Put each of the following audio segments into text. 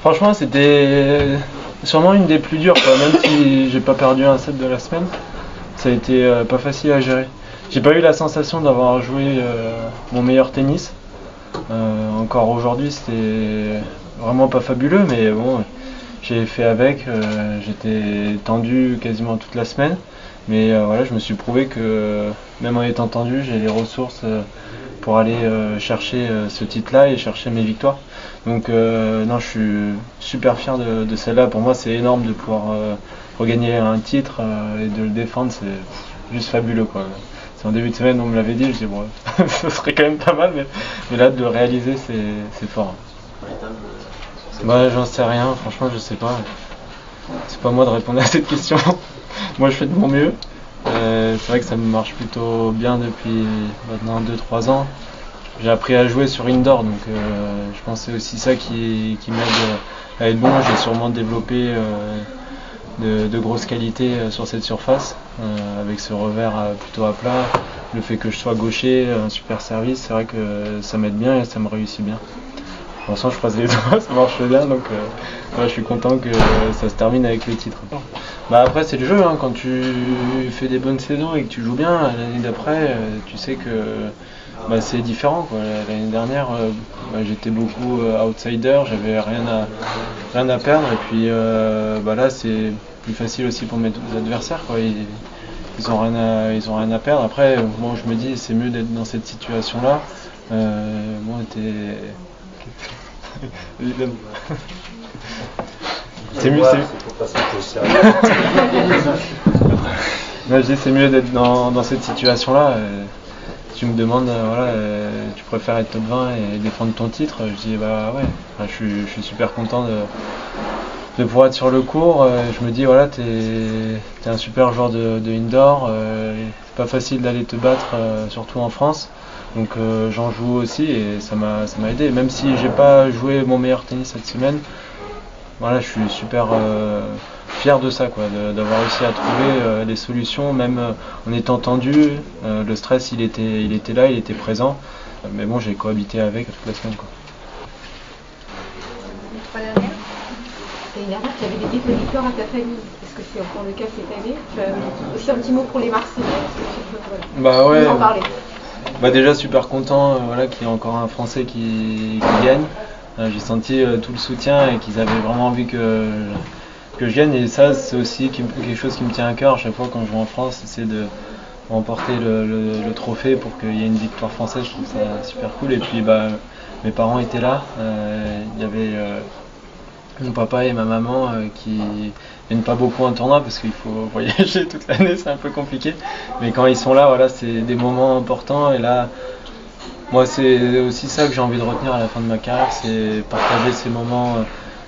Franchement, c'était sûrement une des plus dures, quoi. Même si j'ai pas perdu un set de la semaine, ça a été pas facile à gérer. J'ai pas eu la sensation d'avoir joué mon meilleur tennis. Encore aujourd'hui, c'était vraiment pas fabuleux, mais bon, j'ai fait avec. J'étais tendu quasiment toute la semaine, mais voilà, je me suis prouvé que même en étant tendu, j'ai les ressources pour aller chercher ce titre-là et chercher mes victoires. Donc non, je suis super fier de celle-là. Pour moi, c'est énorme de pouvoir regagner un titre et de le défendre. C'est juste fabuleux, quoi. C'est en début de semaine, on me l'avait dit, je dis bon, ce serait quand même pas mal, mais là de le réaliser, c'est fort. Bah, j'en sais rien, franchement, je sais pas. C'est pas moi de répondre à cette question. Moi, je fais de mon mieux. C'est vrai que ça me marche plutôt bien depuis maintenant 2-3 ans. J'ai appris à jouer sur indoor, donc je pense que c'est aussi ça qui m'aide à être bon. J'ai sûrement développé de grosses qualités sur cette surface, avec ce revers plutôt à plat, le fait que je sois gaucher, un super service, c'est vrai que ça m'aide bien et ça me réussit bien. Pour l'instant, je croise les doigts, ça marche bien, donc je suis content que ça se termine avec le titre. Bah après, c'est le jeu, hein. Quand tu fais des bonnes saisons et que tu joues bien, l'année d'après, tu sais que c'est différent, quoi. L'année dernière, j'étais beaucoup outsider, j'avais rien à perdre, et puis là, c'est plus facile aussi pour mes adversaires, quoi. Ils ont rien à perdre. Après, moi, je me dis, c'est mieux d'être dans cette situation-là. C'est mieux, c'est mieux d'être dans cette situation-là. Si tu me demandes, tu préfères être top 20 et défendre ton titre, je dis bah ouais. Enfin, je suis super content de pouvoir être sur le court. Je me dis voilà, t'es un super joueur de indoor. C'est pas facile d'aller te battre, surtout en France. Donc j'en joue aussi et ça m'a aidé. Même si j'ai pas joué mon meilleur tennis cette semaine, voilà, je suis super fier de ça, quoi, d'avoir réussi à trouver des solutions, même en étant tendu. Le stress, il était là, il était présent. Mais bon, j'ai cohabité avec toute la semaine, quoi. L'année dernière, tu avais des dépositeurs à ta famille. Est-ce que c'est encore le cas cette année? Aussi un petit mot pour les Marseillais. Bah ouais. Nous en parler. Bah déjà super content qu'il y ait encore un Français qui gagne. J'ai senti tout le soutien et qu'ils avaient vraiment envie que je gagne, et ça c'est aussi quelque chose qui me tient à cœur. À chaque fois quand je joue en France, c'est de remporter le trophée pour qu'il y ait une victoire française. Je trouve ça super cool. Et puis mes parents étaient là. Il y avait mon papa et ma maman qui viennent pas beaucoup en tournoi parce qu'il faut voyager toute l'année, c'est un peu compliqué. Mais quand ils sont là, voilà, c'est des moments importants. Et là, moi, c'est aussi ça que j'ai envie de retenir à la fin de ma carrière, c'est partager ces moments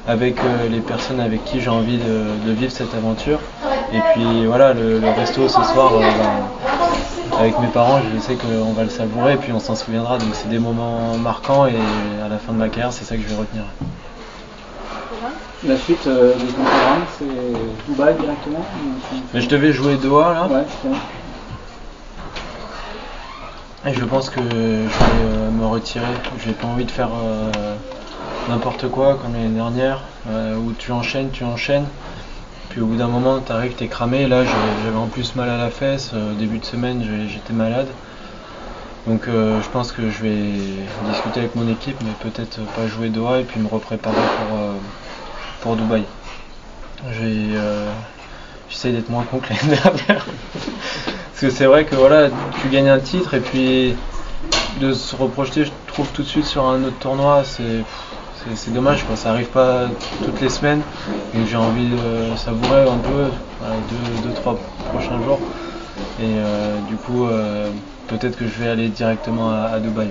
avec les personnes avec qui j'ai envie de vivre cette aventure. Et puis voilà, le resto ce soir, avec mes parents, je sais qu'on va le savourer et puis on s'en souviendra. Donc c'est des moments marquants et à la fin de ma carrière, c'est ça que je vais retenir. La suite de ton programme, c'est Dubaï directement? Mais je devais jouer Doha là. Ouais, et je pense que je vais me retirer. J'ai pas envie de faire n'importe quoi comme l'année dernière, où tu enchaînes. Puis au bout d'un moment, t'arrives, t'es cramé. Là, j'avais en plus mal à la fesse. Début de semaine, j'étais malade. Donc je pense que je vais discuter avec mon équipe, mais peut-être pas jouer Doha et puis me repréparer pour Dubaï. J'essaie d'être moins con que l'année dernière. Parce que c'est vrai que voilà, tu gagnes un titre et puis de se reprojeter, je trouve, tout de suite sur un autre tournoi, c'est dommage, quoi. Ça arrive pas toutes les semaines. Donc j'ai envie de savourer un peu, voilà, 2-3 prochains jours. Et du coup, peut-être que je vais aller directement à Dubaï.